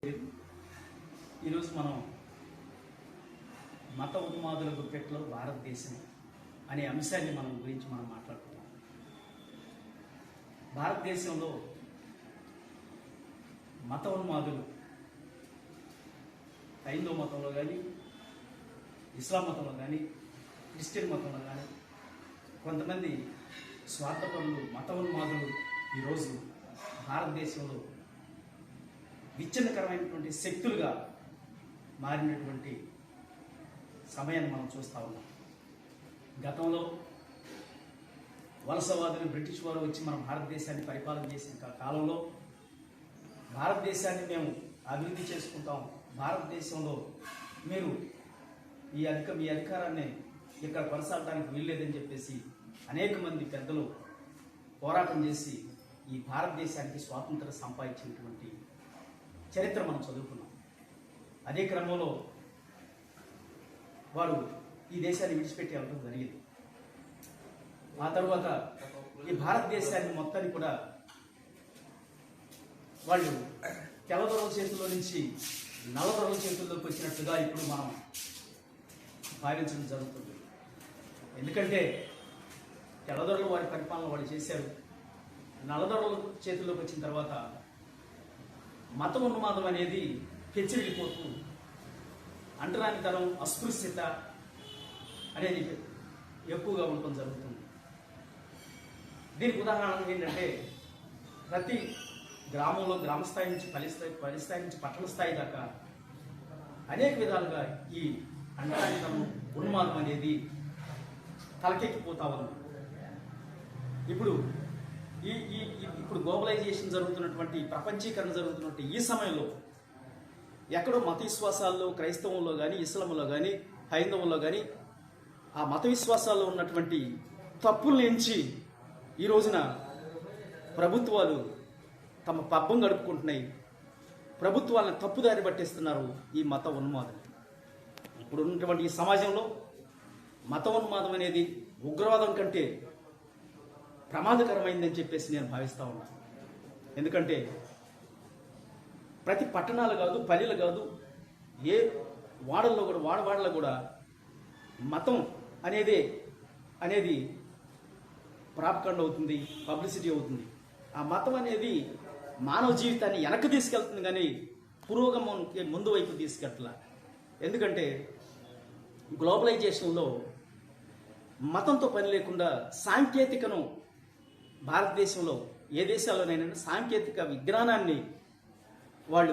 ఈరోజు మనం మత ఉన్మాదుల గుప్పెట్లో భారతదేశం అనే అంశాన్ని గురించి మాట్లాడుకుంటాం. భారతదేశంలో మత ఉన్మాదులు హైందవ మతంలో కానీ, ఇస్లాం మతంలో కానీ, క్రిస్టియన్ మతంలో కానీ కొంతమంది స్వార్థపరులు, మత ఉన్మాదులు ఈరోజు భారతదేశంలో విచ్ఛిన్నకరమైనటువంటి శక్తులుగా మారినటువంటి సమయాన్ని మనం చూస్తూ ఉన్నాం. గతంలో వలసవాదులు, బ్రిటిష్ వారు వచ్చి మన భారతదేశాన్ని పరిపాలన చేసిన కాలంలో భారతదేశాన్ని మేము అభివృద్ధి చేసుకుంటాం, భారతదేశంలో మీరు మీ అధికారాన్ని ఇక్కడ కొనసాగడానికి వీల్లేదని చెప్పేసి అనేక మంది పెద్దలు పోరాటం చేసి ఈ భారతదేశానికి స్వాతంత్రం సంపాదించినటువంటి చరిత్ర మనం చదువుకున్నాం. అదే క్రమంలో వారు ఈ దేశాన్ని విడిచిపెట్టి వెళ్ళడం జరిగింది. ఆ తర్వాత ఈ భారతదేశాన్ని మొత్తాన్ని కూడా వాళ్ళు తెల్లదొరల చేతుల్లో నుంచి నల్లదొరల చేతుల్లోకి వచ్చినట్టుగా ఇప్పుడు మనం భావించడం జరుగుతుంది. ఎందుకంటే తెల్లదొరలు వారి పరిపాలన వాళ్ళు చేశారు, నల్లదొరల చేతుల్లోకి వచ్చిన తర్వాత మత ఉన్మాదం అనేది పెచ్చిరిగిపోతూ అంటరానితనం, అస్పృశ్యత అనేది ఎక్కువగా ఉండటం జరుగుతుంది. దీనికి ఉదాహరణ ఏంటంటే ప్రతి గ్రామంలో గ్రామ స్థాయి నుంచి పల్లి స్థాయి నుంచి పట్టణ స్థాయి దాకా అనేక విధాలుగా ఈ అంటరానితనం, ఉన్మాదం అనేది తలకెక్కిపోతా ఉంది. ఇప్పుడు గ్లోబలైజేషన్ జరుగుతున్నటువంటి, ప్రపంచీకరణ జరుగుతున్నటువంటి ఈ సమయంలో ఎక్కడో మత విశ్వాసాల్లో, క్రైస్తవంలో కానీ, ఇస్లాంలో కానీ, హైందవంలో కానీ ఆ మత విశ్వాసాల్లో ఉన్నటువంటి తప్పుల నుంచి ఈ రోజున ప్రభుత్వాలు తమ పబ్బం గడుపుకుంటున్నాయి, ప్రభుత్వాలను తప్పుదారి పట్టిస్తున్నారు ఈ మత ఉన్మాదం. ఇప్పుడు ఉన్నటువంటి ఈ సమాజంలో మత ఉన్మాదం అనేది ఉగ్రవాదం కంటే ప్రమాదకరమైందని చెప్పేసి నేను భావిస్తూ ఉన్నాను. ఎందుకంటే ప్రతి పట్టణాలు కాదు, పల్లెలు కాదు, ఏ వాడల్లో కూడా, వాడవాడలో కూడా మతం అనేది ప్రాపకండ అవుతుంది, పబ్లిసిటీ అవుతుంది. ఆ మతం అనేది మానవ జీవితాన్ని వెనక్కి తీసుకెళ్తుంది కానీ పురోగమనంకి ముందు వైపు తీసుకెళ్ళ. ఎందుకంటే గ్లోబలైజేషన్లో మతంతో పని లేకుండా సాంకేతికను, భారతదేశంలో ఏ దేశాల్లోనైనా సాంకేతిక విజ్ఞానాన్ని వాళ్ళు